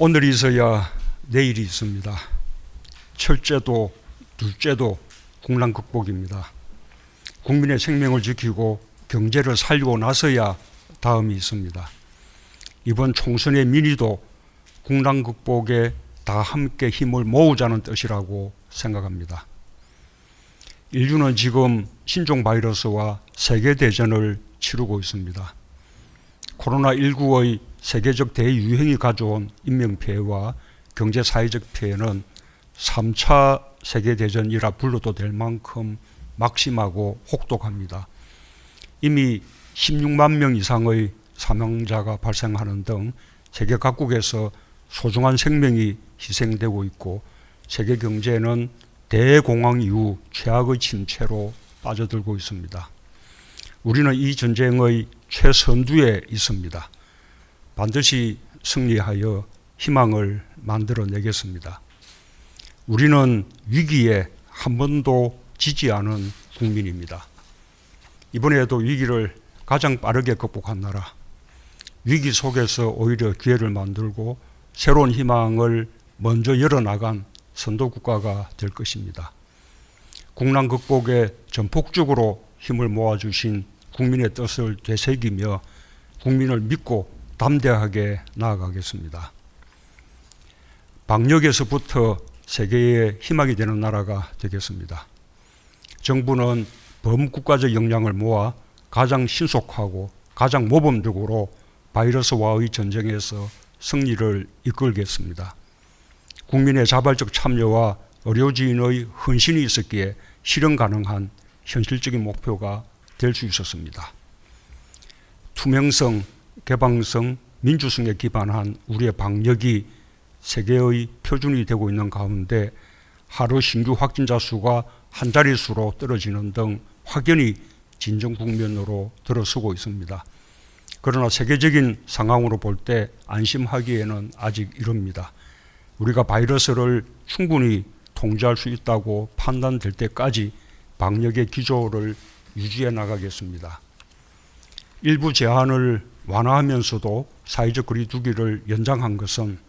오늘이 있어야 내일이 있습니다. 첫째도 둘째도 국난 극복입니다. 국민의 생명을 지키고 경제를 살리고 나서야 다음이 있습니다. 이번 총선의 민의도 국난 극복에 다 함께 힘을 모으자는 뜻이라고 생각합니다. 인류는 지금 신종 바이러스와 세계대전을 치르고 있습니다. 코로나19의 세계적 대유행이 가져온 인명피해와 경제사회적 피해는 3차 세계대전이라 불러도 될 만큼 막심하고 혹독합니다. 이미 16만 명 이상의 사망자가 발생하는 등 세계 각국에서 소중한 생명이 희생되고 있고 세계 경제는 대공황 이후 최악의 침체로 빠져들고 있습니다. 우리는 이 전쟁의 최선두에 있습니다. 반드시 승리하여 희망을 만들어내겠습니다. 우리는 위기에 한 번도 지지 않은 국민입니다. 이번에도 위기를 가장 빠르게 극복한 나라, 위기 속에서 오히려 기회를 만들고 새로운 희망을 먼저 열어나간 선도국가가 될 것입니다. 국난 극복에 전폭적으로 힘을 모아주신 국민의 뜻을 되새기며 국민을 믿고 담대하게 나아가겠습니다. 방역에서부터 세계의 희망이 되는 나라가 되겠습니다. 정부는 범국가적 역량을 모아 가장 신속하고 가장 모범적으로 바이러스와의 전쟁에서 승리를 이끌겠습니다. 국민의 자발적 참여와 의료진의 헌신이 있었기에 실현 가능한 현실적인 목표가 될 수 있었습니다. 투명성, 개방성, 민주성에 기반한 우리의 방역이 세계의 표준이 되고 있는 가운데 하루 신규 확진자 수가 한 자릿수로 떨어지는 등 확연히 진정 국면으로 들어서고 있습니다. 그러나 세계적인 상황으로 볼 때 안심하기에는 아직 이릅니다. 우리가 바이러스를 충분히 통제할 수 있다고 판단될 때까지 방역의 기조를 유지해 나가겠습니다. 일부 제한을 완화하면서도 사회적 거리 두기를 연장한 것은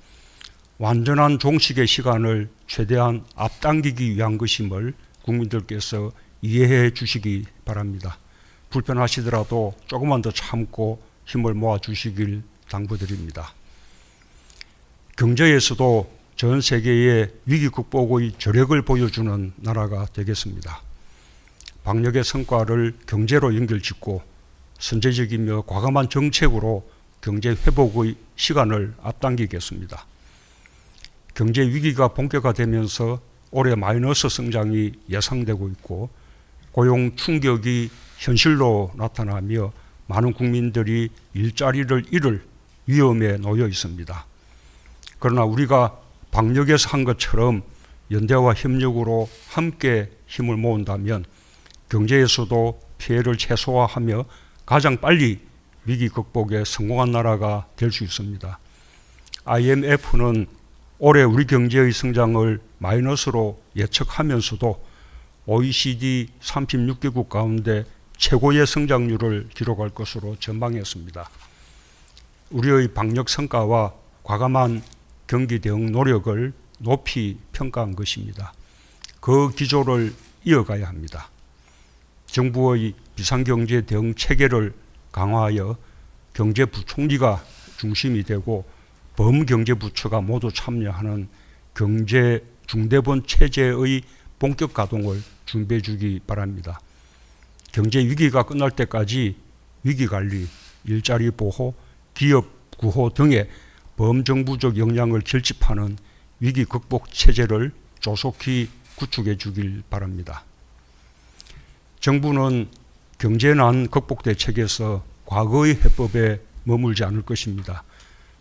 완전한 종식의 시간을 최대한 앞당기기 위한 것임을 국민들께서 이해해 주시기 바랍니다. 불편하시더라도 조금만 더 참고 힘을 모아 주시길 당부드립니다. 경제에서도 전 세계의 위기 극복의 저력을 보여주는 나라가 되겠습니다. 방역의 성과를 경제로 연결짓고 선제적이며 과감한 정책으로 경제 회복의 시간을 앞당기겠습니다. 경제 위기가 본격화되면서 올해 마이너스 성장이 예상되고 있고 고용 충격이 현실로 나타나며 많은 국민들이 일자리를 잃을 위험에 놓여 있습니다. 그러나 우리가 방역에서 한 것처럼 연대와 협력으로 함께 힘을 모은다면 경제에서도 피해를 최소화하며 가장 빨리 위기 극복에 성공한 나라가 될 수 있습니다. IMF는 올해 우리 경제의 성장을 마이너스로 예측하면서도 OECD 36개국 가운데 최고의 성장률을 기록할 것으로 전망했습니다. 우리의 방역 성과와 과감한 경기 대응 노력을 높이 평가한 것입니다. 그 기조를 이어가야 합니다. 정부의 비상경제 대응 체계를 강화하여 경제부총리가 중심이 되고 범경제부처가 모두 참여하는 경제 중대본 체제의 본격 가동을 준비해 주기 바랍니다. 경제 위기가 끝날 때까지 위기관리, 일자리 보호, 기업 구호 등의 범정부적 역량을 결집하는 위기 극복 체제를 조속히 구축해 주길 바랍니다. 정부는 경제난 극복 대책에서 과거의 해법에 머물지 않을 것입니다.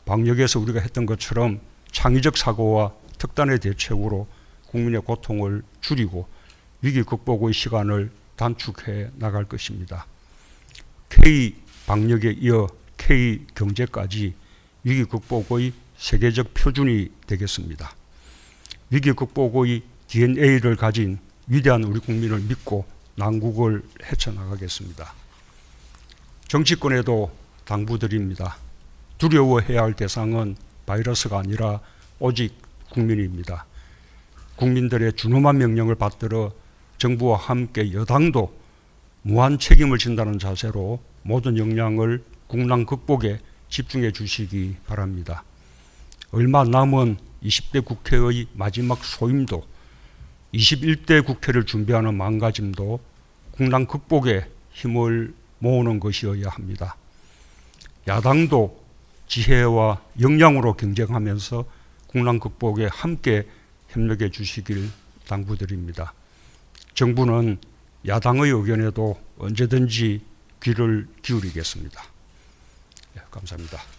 방역에서 우리가 했던 것처럼 창의적 사고와 특단의 대책으로 국민의 고통을 줄이고 위기 극복의 시간을 단축해 나갈 것입니다. K 방역에 이어 K 경제까지 위기 극복의 세계적 표준이 되겠습니다. 위기 극복의 DNA를 가진 위대한 우리 국민을 믿고 난국을 헤쳐나가겠습니다. 정치권에도 당부드립니다. 두려워해야 할 대상은 바이러스가 아니라 오직 국민입니다. 국민들의 준엄한 명령을 받들어 정부와 함께 여당도 무한 책임을 진다는 자세로 모든 역량을 국난 극복에 집중해 주시기 바랍니다. 얼마 남은 20대 국회의 마지막 소임도, 21대 국회를 준비하는 마음가짐도 국난 극복에 힘을 모으는 것이어야 합니다. 야당도 지혜와 역량으로 경쟁하면서 국난 극복에 함께 협력해 주시길 당부드립니다. 정부는 야당의 의견에도 언제든지 귀를 기울이겠습니다. 감사합니다.